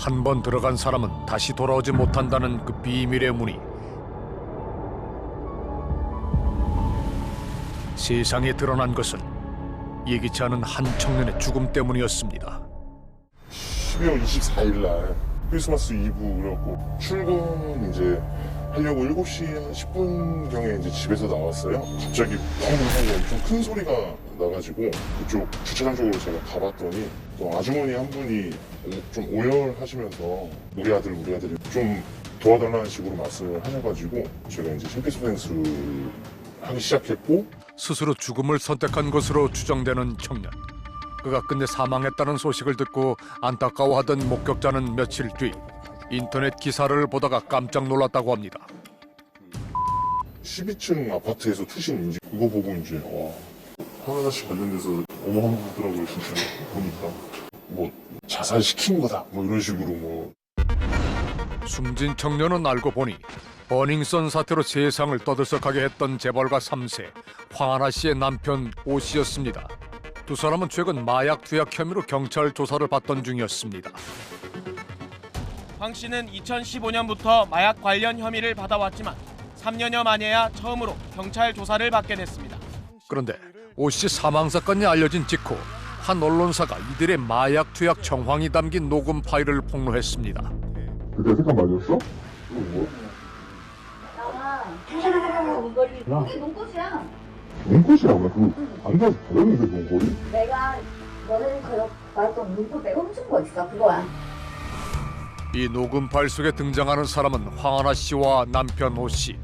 한 번 들어간 사람은 다시 돌아오지 못한다는 그 비밀의 문이 세상에 드러난 것은 예기치 않은 한 청년의 죽음 때문이었습니다. 12월 24일 날 크리스마스 이브라고 출근 이제 하려고 7시 10분경에 이제 집에서 나왔어요. 갑자기 펑 하고 엄청 큰 소리가 나가지고 그쪽 주차장 쪽으로 제가 가봤더니 또 아주머니 한 분이 좀 오열하시면서 우리 아들이 좀 도와달라는 식으로 말씀을 하셔가지고 제가 이제 심폐소생술을 하기 시작했고, 스스로 죽음을 선택한 것으로 추정되는 청년. 그가 끝내 사망했다는 소식을 듣고 안타까워하던 목격자는 며칠 뒤 인터넷 기사를 보다가 깜짝 놀랐다고 합니다. 12층 아파트에서 투신 인지 그거 보고 이제 황하나 씨 관련돼서 어마어마하더라고요. 진짜 보니까 뭐 자살시킨 거다 뭐 이런 식으로 뭐. 숨진 청년은 알고 보니 버닝썬 사태로 세상을 떠들썩하게 했던 재벌가 3세 황하나 씨의 남편 오 씨였습니다. 두 사람은 최근 마약 투약 혐의로 경찰 조사를 받던 중이었습니다. 황 씨는 2015년부터 마약 관련 혐의를 받아왔지만 3년여 만에야 처음으로 경찰 조사를 받게 됐습니다. 그런데 오 씨 사망 사건이 알려진 직후 한 언론사가 이들의 마약 투약 정황이 담긴 녹음 파일을 폭로했습니다. 그때 색깔 맞았어? 뭐? 눈꼬리 그게 눈꽃이야. 눈꽃이야? 나 그거 안 가서 버렸는데 눈꽃이? 내가 너네 그 말했던 눈꽃 내가 훔친 거 있어. 그거야. 이 녹음 파일 속에 등장하는 사람은 황하나 씨와 남편 오 씨,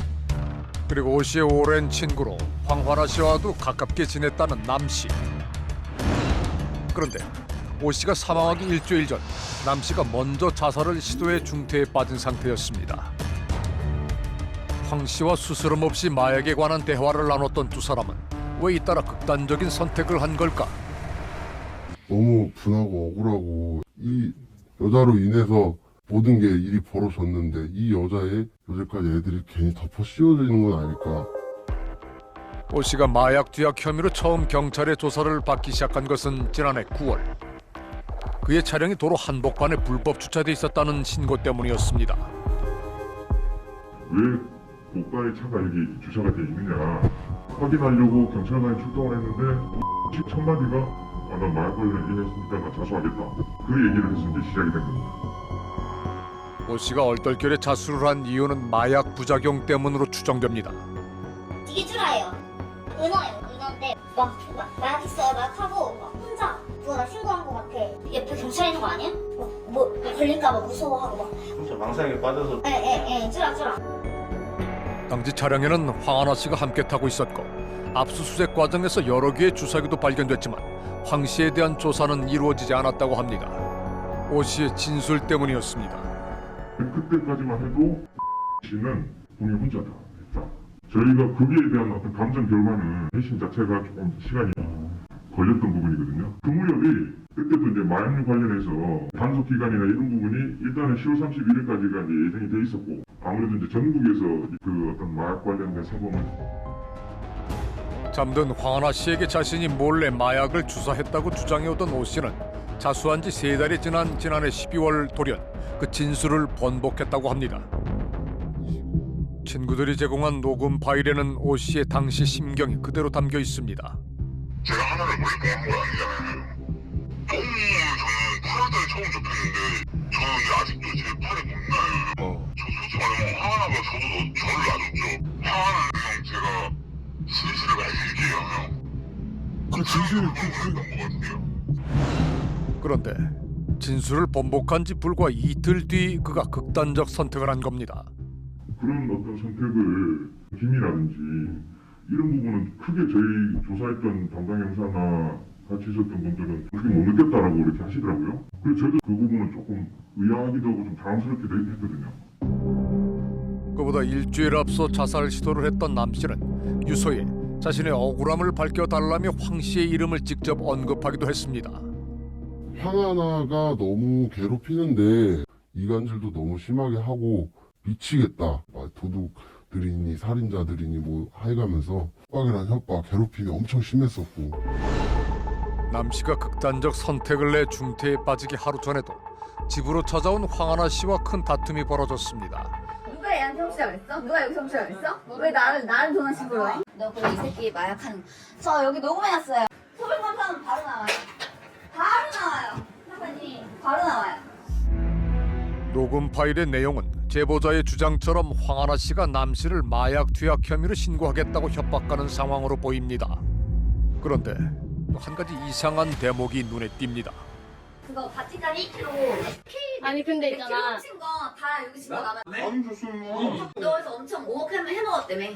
그리고 오 씨의 오랜 친구로 황하나 씨와도 가깝게 지냈다는 남 씨. 그런데 오 씨가 사망하기 일주일 전 남 씨가 먼저 자살을 시도해 중태에 빠진 상태였습니다. 황 씨와 스스럼 없이 마약에 관한 대화를 나눴던 두 사람은 왜 잇따라 극단적인 선택을 한 걸까? 너무 분하고 억울하고 이 여자로 인해서 모든 게 일이 벌어졌는데 이 여자의 여태까지 애들이 괜히 덮어 씌워지는 건 아닐까. 오 씨가 마약 투약 혐의로 처음 경찰의 조사를 받기 시작한 것은 지난해 9월. 그의 차량이 도로 한복판에 불법 주차돼 있었다는 신고 때문이었습니다. 왜 고가의 차가 여기 주차가 돼 있느냐 확인하려고 경찰관이 출동을 했는데 첫 마디가 나 마약 관련 일했으니까 나 자수하겠다. 그 얘기를 해서 이제 시작이 된 겁니다. 오 씨가 얼떨결에 자수를 한 이유는 마약 부작용 때문으로 추정됩니다. 되게 쫄아요. 은어인데 막 있어요. 막 하고 막 혼자 누가 나 신고한 거 같아. 옆에 경찰 있는 거 아니야? 뭐 걸릴까 봐 무서워하고 막. 진짜 망상에 빠져서. 에 쫄아. 당시 차량에는 황하나 씨가 함께 타고 있었고 압수수색 과정에서 여러 개의 주사기도 발견됐지만 황 씨에 대한 조사는 이루어지지 않았다고 합니다. 오 씨의 진술 때문이었습니다. 그때까지만 해도 씨는 본인 혼자 다 했다. 저희가 거기에 대한 어떤 감정 결과는 회신 자체가 조금 시간이 걸렸던 부분이거든요. 그 무렵이 그때도 이제 마약류 관련해서 단속 기간이나 이런 부분이 일단은 10월 31일까지가 이제 예정이 돼 있었고 아무래도 이제 전국에서 그 어떤 마약 관련된 사범을 잠든 황하나 씨에게 자신이 몰래 마약을 주사했다고 주장해오던 오 씨는 자수한 지 3달이 지난 지난해 12월 돌연 그 진술을 번복했다고 합니다. 친구들이 제공한 녹음 파일에는 오 씨의 당시 심경이 그대로 담겨 있습니다. 제가 하나를 몰래 보는 건 아니잖아요. 처음은 저는 8월달에 처음 접했는데 저는 이제 아직도 제 팔에 못 나요. 저 솔직히 말하면 황하나가 저도 저를 놔줬죠. 황하나는 형 제가 진실을 말씀드릴게요 형. 그 진실을 그랬던 것 같아요. 그런데 진술을 번복한 지 불과 이틀 뒤 그가 극단적 선택을 한 겁니다. 그런 어떤 선택을 힘이라든지 이런 부분은 크게 저희 조사했던 담당 형사나 같이 있었던 분들은 그렇게 못 느꼈다라고 이렇게 하시더라고요. 그래서 저도 그 부분은 조금 의아하기도 하고 좀 당황스럽기도 했거든요. 그보다 일주일 앞서 자살 시도를 했던 남 씨는 유서에 자신의 억울함을 밝혀달라며 황 씨의 이름을 직접 언급하기도 했습니다. 황하나가 너무 괴롭히는데 이간질도 너무 심하게 하고 미치겠다. 도둑들이니 살인자들이니 뭐 해가면서 협박이란 협박, 괴롭힘이 엄청 심했었고. 남 씨가 극단적 선택을 내 중태에 빠지기 하루 전에도 집으로 찾아온 황하나 씨와 큰 다툼이 벌어졌습니다. 누가 얘한테 훔치라 그랬어? 누가 여기서 훔치라 그랬어? 왜 나를 도난 식으로 해? 너 그럼 이 새끼 마약하는 저 여기 녹음해놨어요. 소변 검사는 바로 나와요. 바로 나와요. 사관님 바로 나와요. 녹음 파일의 내용은 제보자의 주장처럼 황하나 씨가 남 씨를 마약 투약 혐의로 신고하겠다고 협박하는 상황으로 보입니다. 그런데 또 한 가지 이상한 대목이 눈에 띕니다. 그거 바티칸 1kg 아니 근데 있잖아. 훔친 거 다 여기 증거 나와. 안 줬어요. 너 그래서 엄청 오목하면 해먹었다며.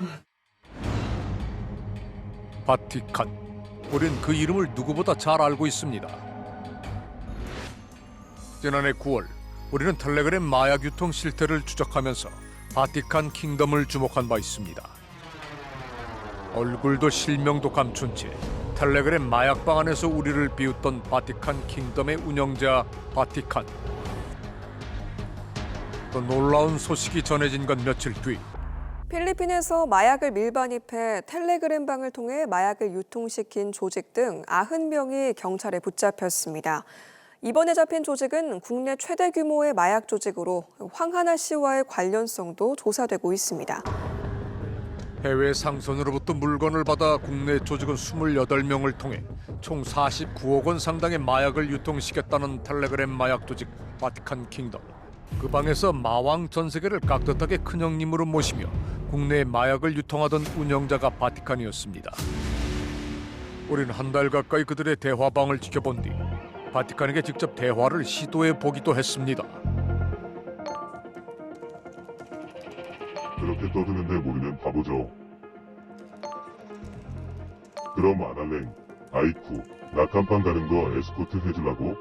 바티칸. 우린 그 이름을 누구보다 잘 알고 있습니다. 지난해 9월 우리는 텔레그램 마약 유통 실태를 추적하면서 바티칸 킹덤을 주목한 바 있습니다. 얼굴도 실명도 감춘 채 텔레그램 마약방 안에서 우리를 비웃던 바티칸 킹덤의 운영자 바티칸. 또 놀라운 소식이 전해진 건 며칠 뒤. 필리핀에서 마약을 밀반입해 텔레그램방을 통해 마약을 유통시킨 조직 등 90명이 경찰에 붙잡혔습니다. 이번에 잡힌 조직은 국내 최대 규모의 마약 조직으로 황하나 씨와의 관련성도 조사되고 있습니다. 해외 상선으로부터 물건을 받아 국내 조직은 28명을 통해 총 49억 원 상당의 마약을 유통시켰다는 텔레그램 마약 조직 바티칸 킹덤. 그 방에서 마왕 전 세계를 깍듯하게 큰형님으로 모시며 국내 마약을 유통하던 운영자가 바티칸이었습니다. 우린 한 달 가까이 그들의 대화방을 지켜본 뒤 바티칸에게 직접 대화를 시도해 보기도 했습니다. 그렇게 떠드는데 모르면 바보죠. 그럼 아날랭, 아이쿠, 낙한방 가는 거 에스코트 해주려고?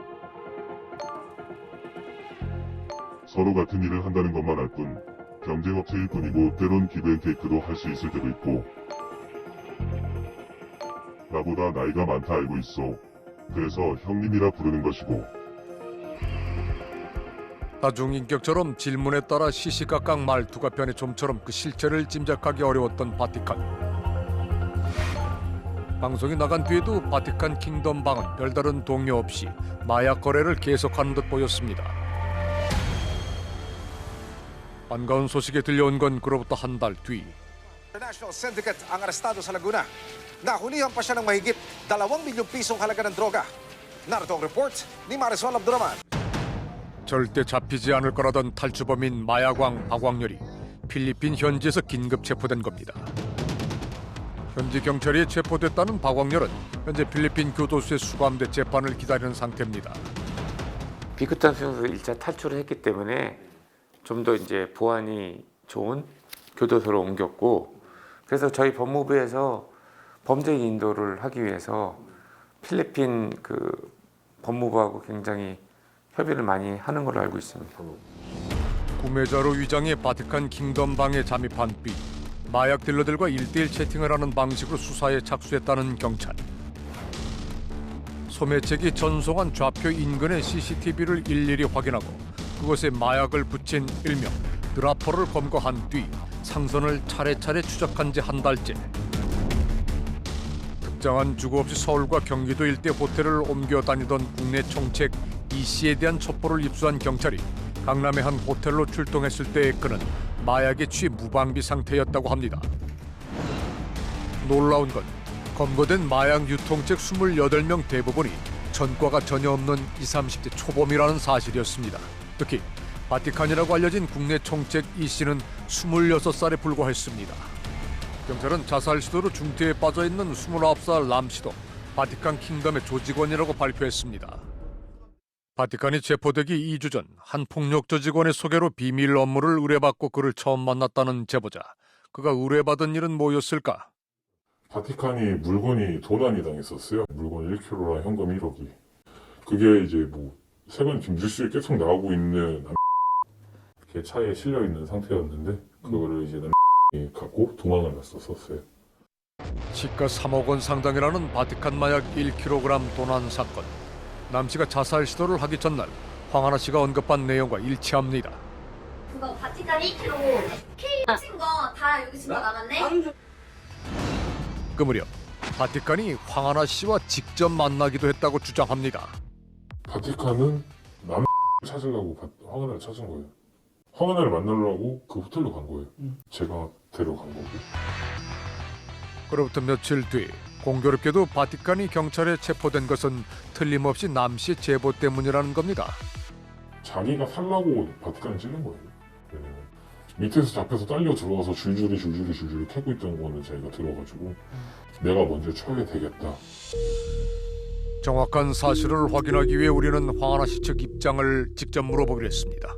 서로 같은 일을 한다는 것만 알 뿐 경쟁업체일 뿐이고 때론 기브앤테이크도 할 수 있을 때도 있고 나보다 나이가 많다 알고 있어. 그래서 형님이라 부르는 것이고 다중인격처럼 질문에 따라 시시각각 말투가 변해 좀처럼 그 실체를 짐작하기 어려웠던 바티칸. 방송이 나간 뒤에도 바티칸 킹덤 방은 별다른 동요 없이 마약 거래를 계속하는 듯 보였습니다. 반가운 소식이 들려온 건 그로부터 한 달 뒤. International Syndicate ang arestado sa Laguna. Nahulihan pa siya ng mahigit 2 milyong pisong halaga ng droga. Narito ang report ni Marisol Abduraman. 절대 잡히지 않을 거라던 탈주범인 마약왕 박광렬이 필리핀 현지에서 긴급 체포된 겁니다. 현지 경찰이 체포됐다는 박광렬은 현재 필리핀 교도소에 수감돼 재판을 기다리는 상태입니다. 비크탄 수용소에서 1차 탈출을 했기 때문에 좀 더 이제 보안이 좋은 교도소로 옮겼고, 그래서 저희 법무부에서 범죄 인도를 하기 위해서 필리핀 그 법무부하고 굉장히 협의를 많이 하는 걸로 알고 있습니다. 구매자로 위장해 바티칸 킹덤 방에 잠입한 뒤 마약 딜러들과 1대1 채팅을 하는 방식으로 수사에 착수했다는 경찰. 소매책이 전송한 좌표 인근의 CCTV를 일일이 확인하고 그곳에 마약을 붙인 일명 드라퍼를 검거한 뒤 상선을 차례차례 추적한 지 한 달째. 특정한 주거 없이 서울과 경기도 일대 호텔을 옮겨 다니던 국내 총책 이 씨에 대한 첩보를 입수한 경찰이 강남의 한 호텔로 출동했을 때의 그는 마약에 취해 무방비 상태였다고 합니다. 놀라운 건 검거된 마약 유통책 28명 대부분이 전과가 전혀 없는 20, 30대 초범이라는 사실이었습니다. 특히 바티칸이라고 알려진 국내 총책 이 씨는 26살에 불과했습니다. 경찰은 자살 시도로 중태에 빠져있는 29살 람 씨도 바티칸 킹덤의 조직원이라고 발표했습니다. 바티칸이 체포되기 2주 전 한 폭력 조직원의 소개로 비밀 업무를 의뢰받고 그를 처음 만났다는 제보자. 그가 의뢰받은 일은 뭐였을까? 바티칸이 물건이 도난이 당했었어요. 물건 1kg랑 현금 1억이. 그게 이제 뭐 최근 지금 뉴스에 계속 나오고 있는 게 차에 실려 있는 상태였는데 그거를 이제 남이 갖고 도망을 갔었어요. 시가 3억 원 상당이라는 바티칸 마약 1kg 도난 사건. 남 씨가 자살 시도를 하기 전날 황하나 씨가 언급한 내용과 일치합니다. 그거 바티칸 1kg 훔친 거 다 여기 증거 남았네. 그 무렵 바티칸이 황하나 씨와 직접 만나기도 했다고 주장합니다. 바티칸은 남 찾으려고 황은혜를 찾은 거예요. 황은혜를 만나려고 그 호텔로 간 거예요. 제가 데려간 거고. 그로부터 며칠 뒤 공교롭게도 바티칸이 경찰에 체포된 것은 틀림없이 남 씨의 제보 때문이라는 겁니다. 자기가 살라고 바티칸을 찌른 거예요. 밑에서 잡혀서 딸려 들어가서 줄줄이 캐고 있던 거는 자기가 들어가지고 내가 먼저 쳐야 되겠다. 정확한 사실을 확인하기 위해 우리는 황하나 씨 측 입장을 직접 물어보기로 했습니다.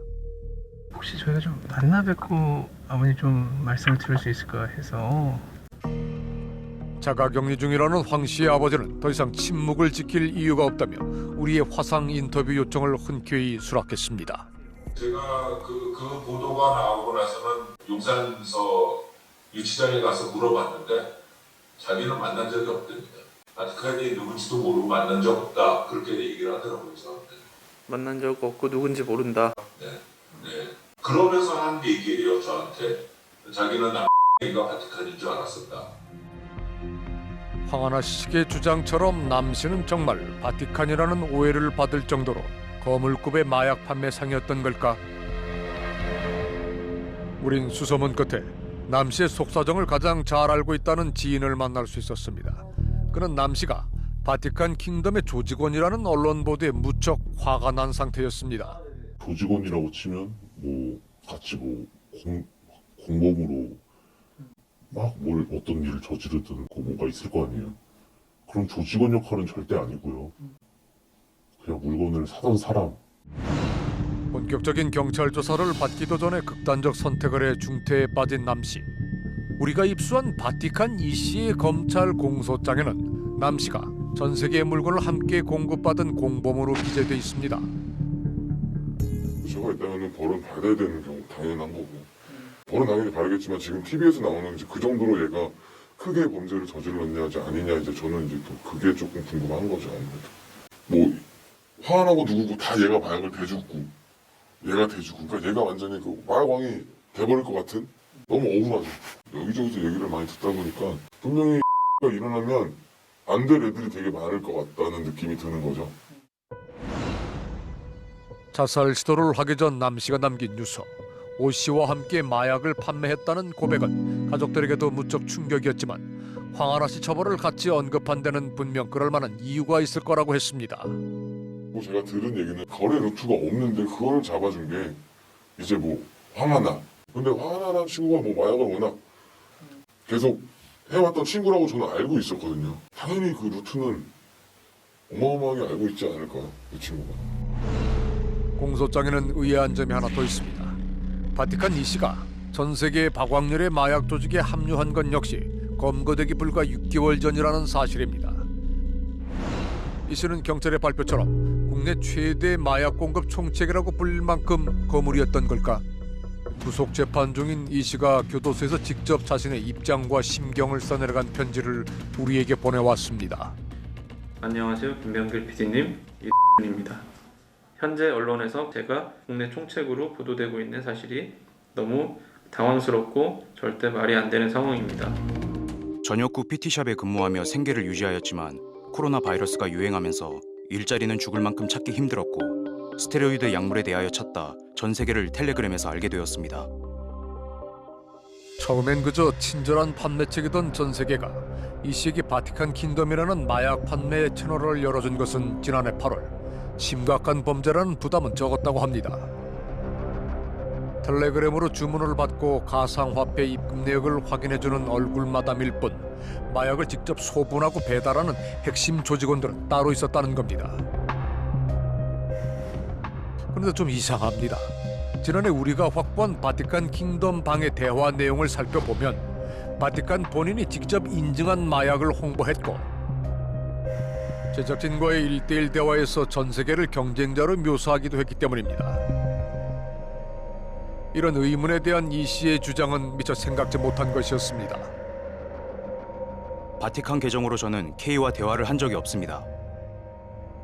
혹시 저희가 좀 만나 뵙고 아버님 좀 말씀을 드릴 수 있을까 해서. 자가격리 중이라는 황 씨의 아버지는 더 이상 침묵을 지킬 이유가 없다며 우리의 화상 인터뷰 요청을 흔쾌히 수락했습니다. 제가 그 보도가 나오고 나서는 용산서 유치장에 가서 물어봤는데 자기는 만난 적이 없답니다. 바티칸이 누군지도 모르고 만난 적 없다 그렇게 얘기를 하더라고요. 저한테. 만난 적 없고 누군지 모른다. 네. 그러면서 한 얘기예요 저한테. 자기는 남이가 바티칸인 줄 알았었다. 황하나 씨의 주장처럼 남 씨는 정말 바티칸이라는 오해를 받을 정도로 거물급의 마약 판매상이었던 걸까? 우린 수소문 끝에 남 씨의 속사정을 가장 잘 알고 있다는 지인을 만날 수 있었습니다. 그는 남 씨가 바티칸 킹덤의 조직원이라는 언론 보도에 무척 화가 난 상태였습니다. 조직원이라고 치면 같이 공범으로 막 어떤 일을 저지르든 뭐가 있을 거 아니에요. 그럼 조직원 역할은 절대 아니고요. 그냥 물건을 사던 사람. 본격적인 경찰 조사를 받기도 전에 극단적 선택을 해 중태에 빠진 남 씨. 우리가 입수한 바티칸 이 씨의 검찰 공소장에는 남 씨가 전 세계의 물건을 함께 공급받은 공범으로 기재돼 있습니다. 제가 있다면 벌은 받아야 되는 경우 당연한 거고. 벌은 당연히 받겠지만 지금 TV에서 나오는 이제 그 정도로 얘가 크게 범죄를 저질렀냐 아니냐 이제 저는 이제 또 그게 조금 궁금한 거죠. 아무래도 화환하고 누구고 다 얘가 마약을 대주고 얘가 대주고 그러니까 얘가 완전히 그 마약왕이 돼버릴 것 같은 너무 억울하죠. 여기저기서 얘기를 많이 듣다 보니까 분명히 가 일어나면 안 될 애들이 되게 많을 것 같다는 느낌이 드는 거죠. 자살 시도를 하기 전 남 씨가 남긴 유서. 오 씨와 함께 마약을 판매했다는 고백은 가족들에게도 무척 충격이었지만 황하나 씨 처벌을 같이 언급한 데는 분명 그럴 만한 이유가 있을 거라고 했습니다. 제가 들은 얘기는 거래 루트가 없는데 그걸 잡아준 게 이제 황하나. 근데 황하나라는 친구가 마약을 워낙 계속 해왔던 친구라고 저는 알고 있었거든요. 당연히 그 루트는 어마어마하게 알고 있지 않을까요? 그 친구가. 공소장에는 의아한 점이 하나 더 있습니다. 바티칸 이 씨가 전 세계 박광렬의 마약 조직에 합류한 건 역시 검거되기 불과 6개월 전이라는 사실입니다. 이 씨는 경찰의 발표처럼 국내 최대 마약 공급 총책이라고 불릴 만큼 거물이었던 걸까? 구속 재판 중인 이 씨가 교도소에서 직접 자신의 입장과 심경을 써내려간 편지를 우리에게 보내왔습니다. 안녕하세요, 김병길 PD님, 이입니다. 현재 언론에서 제가 국내 총책으로 보도되고 있는 사실이 너무 당황스럽고 절대 말이 안 되는 상황입니다. 전역구 PT샵에 근무하며 생계를 유지하였지만 코로나 바이러스가 유행하면서 일자리는 죽을 만큼 찾기 힘들었고 스테로이드 약물에 대하여 찾다 전 세계를 텔레그램에서 알게 되었습니다. 처음엔 그저 친절한 판매책이던 전 세계가 이 씨에게 바티칸 킹덤이라는 마약 판매 채널을 열어준 것은 지난해 8월. 심각한 범죄라는 부담은 적었다고 합니다. 텔레그램으로 주문을 받고 가상화폐 입금 내역을 확인해주는 얼굴마담일 뿐 마약을 직접 소분하고 배달하는 핵심 조직원들은 따로 있었다는 겁니다. 그런데 좀 이상합니다. 지난해 우리가 확보한 바티칸 킹덤 방의 대화 내용을 살펴보면 바티칸 본인이 직접 인증한 마약을 홍보했고 제작진과의 1대1 대화에서 전 세계를 경쟁자로 묘사하기도 했기 때문입니다. 이런 의문에 대한 이 씨의 주장은 미처 생각지 못한 것이었습니다. 바티칸 계정으로 저는 K와 대화를 한 적이 없습니다.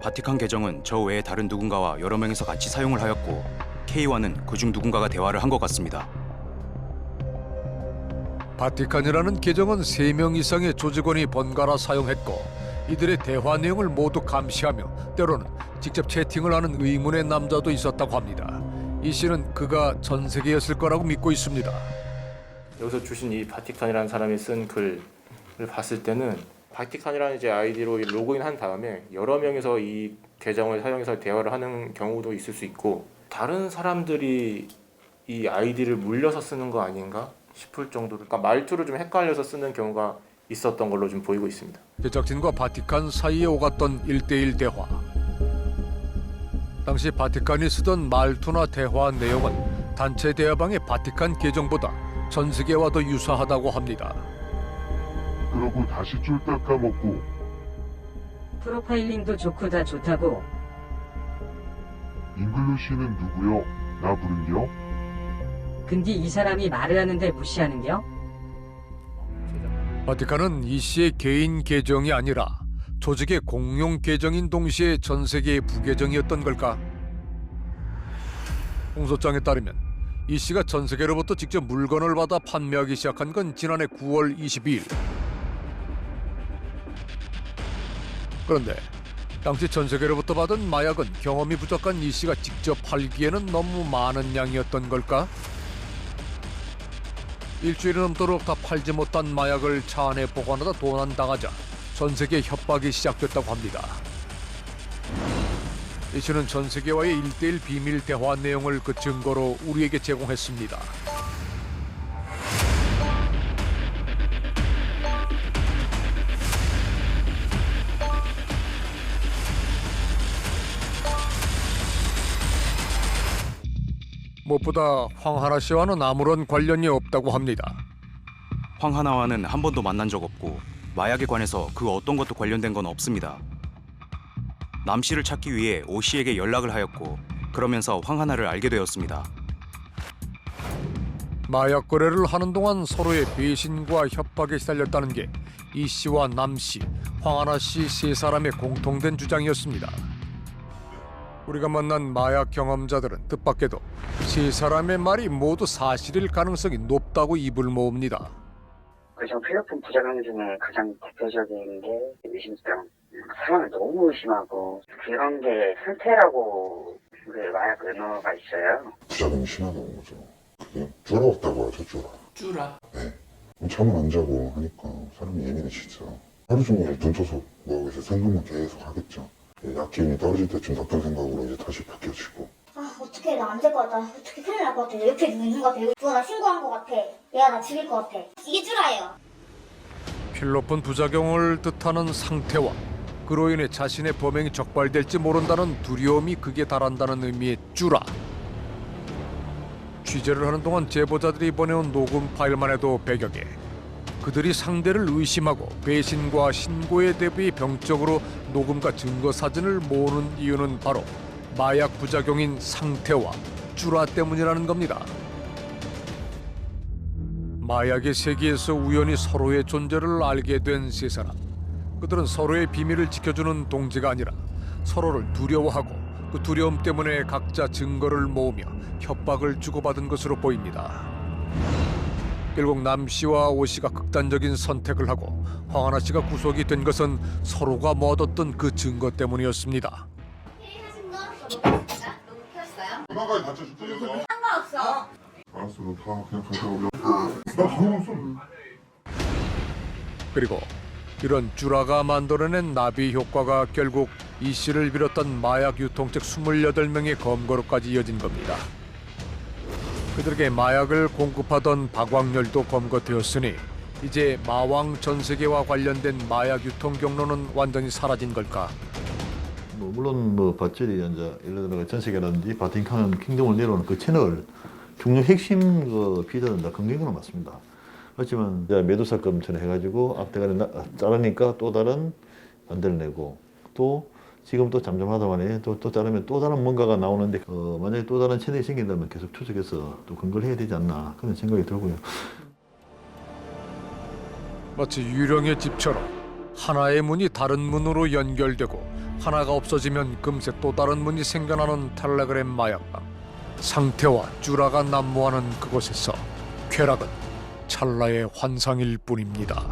바티칸 계정은 저 외에 다른 누군가와 여러 명이서 같이 사용을 하였고 K와는 그중 누군가가 대화를 한 것 같습니다. 바티칸이라는 계정은 3명 이상의 조직원이 번갈아 사용했고 이들의 대화 내용을 모두 감시하며 때로는 직접 채팅을 하는 의문의 남자도 있었다고 합니다. 이 씨는 그가 전세계였을 거라고 믿고 있습니다. 여기서 주신 이 바티칸이라는 사람이 쓴 글을 봤을 때는 바티칸이라는 이제 아이디로 로그인한 다음에 여러 명이서 이 계정을 사용해서 대화를 하는 경우도 있을 수 있고 다른 사람들이 이 아이디를 물려서 쓰는 거 아닌가 싶을 정도로 그러니까 말투를 좀 헷갈려서 쓰는 경우가 있었던 걸로 좀 보이고 있습니다. 제작진과 바티칸 사이에 오갔던 1대1 대화. 당시 바티칸이 쓰던 말투나 대화 내용은 단체 대화방의 바티칸 계정보다 전 세계와 더 유사하다고 합니다. 그러고 다시 쫄딱 까먹고 프로파일링도 좋고 다 좋다고. 잉글리시는 누구요? 나 부른겨? 근데 이 사람이 말을 하는데 무시하는겨? 바티칸은 이 씨의 개인 계정이 아니라 조직의 공용 계정인 동시에 전 세계의 부계정이었던 걸까? 공소장에 따르면 이 씨가 전 세계로부터 직접 물건을 받아 판매하기 시작한 건 지난해 9월 22일. 그런데 당시 전 세계로부터 받은 마약은 경험이 부족한 이 씨가 직접 팔기에는 너무 많은 양이었던 걸까? 일주일이 넘도록 다 팔지 못한 마약을 차 안에 보관하다 도난당하자 전 세계 협박이 시작됐다고 합니다. 이 씨는 전 세계와의 1대1 비밀 대화 내용을 그 증거로 우리에게 제공했습니다. 무엇보다 황하나 씨와는 아무런 관련이 없다고 합니다. 황하나와는 한 번도 만난 적 없고 마약에 관해서 그 어떤 것도 관련된 건 없습니다. 남 씨를 찾기 위해 오 씨에게 연락을 하였고 그러면서 황하나를 알게 되었습니다. 마약 거래를 하는 동안 서로의 배신과 협박에 시달렸다는 게 이 씨와 남 씨, 황하나 씨 세 사람의 공통된 주장이었습니다. 우리가 만난 마약 경험자들은 뜻밖에도 세 사람의 말이 모두 사실일 가능성이 높다고 입을 모읍니다. 그중 필요품 부작용 중에 가장 대표적인 게 의심병. 상황이 너무 의심하고 그런 게 상태라고 그 마약 은어가 있어요. 부작용이 심하다는 거죠. 그게 쭈라 없다고 하죠, 쭈라. 쭈라? 네. 잠을 안 자고 하니까 사람이 예민해지죠. 하루 종일 눈 떠서 뭐하고 있어 생각만 계속 하겠죠. 약 기운이 떨어질 때쯤 어떤 생각으로 이제 다시 바뀌어지고. 아 어떻게 나 안 될 것 같다. 어떻게 큰일 날 것 같아. 옆에 누구 있는 것 같아. 누가 나 신고한 것 같아. 얘가 나 죽일 것 같아. 이게 쭈라예요. 필로폰 부작용을 뜻하는 상태와 그로 인해 자신의 범행이 적발될지 모른다는 두려움이 극에 달한다는 의미의 쭈라. 취재를 하는 동안 제보자들이 보내온 녹음 파일만 해도 100여 개. 그들이 상대를 의심하고 배신과 신고에 대비 병적으로 녹음과 증거 사진을 모으는 이유는 바로 마약 부작용인 상태와 쭈라 때문이라는 겁니다. 마약의 세계에서 우연히 서로의 존재를 알게 된 세 사람. 그들은 서로의 비밀을 지켜주는 동지가 아니라 서로를 두려워하고 그 두려움 때문에 각자 증거를 모으며 협박을 주고받은 것으로 보입니다. 결국 남 씨와 오 씨가 극단적인 선택을 하고 황하나 씨가 구속이 된 것은 서로가 모았던 그 증거 때문이었습니다. 누나가 다쳐 죽겠어. 상관없어. 알았어, 너 다 그냥 가져오려. 나 아무 없어. 그리고 이런 쭈라가 만들어낸 나비 효과가 결국 이 씨를 비롯한 마약 유통책 28명의 검거로까지 이어진 겁니다. 그들에게 마약을 공급하던 박광렬도 검거되었으니 이제 마왕 전세계와 관련된 마약 유통 경로는 완전히 사라진 걸까? 물론 밧줄이 이제 예를 들어 전세계라든지 바티칸 킹덤을 내려오는 그 채널 중요 핵심 그 비전은 다 끊긴 건 맞습니다. 그렇지만 이제 매도사건처럼 해가지고 앞대가리 자르니까 또 다른 반대를 내고 또 지금 또 잠잠하다만에 또 자르면 또 다른 뭔가가 나오는데 만약에 또 다른 채널이 생긴다면 계속 추적해서 또 근거를 해야 되지 않나 그런 생각이 들고요. 마치 유령의 집처럼 하나의 문이 다른 문으로 연결되고 하나가 없어지면 금세 또 다른 문이 생겨나는 텔레그램 마약방. 상태와 쭈라가 난무하는 그곳에서 쾌락은 찰나의 환상일 뿐입니다.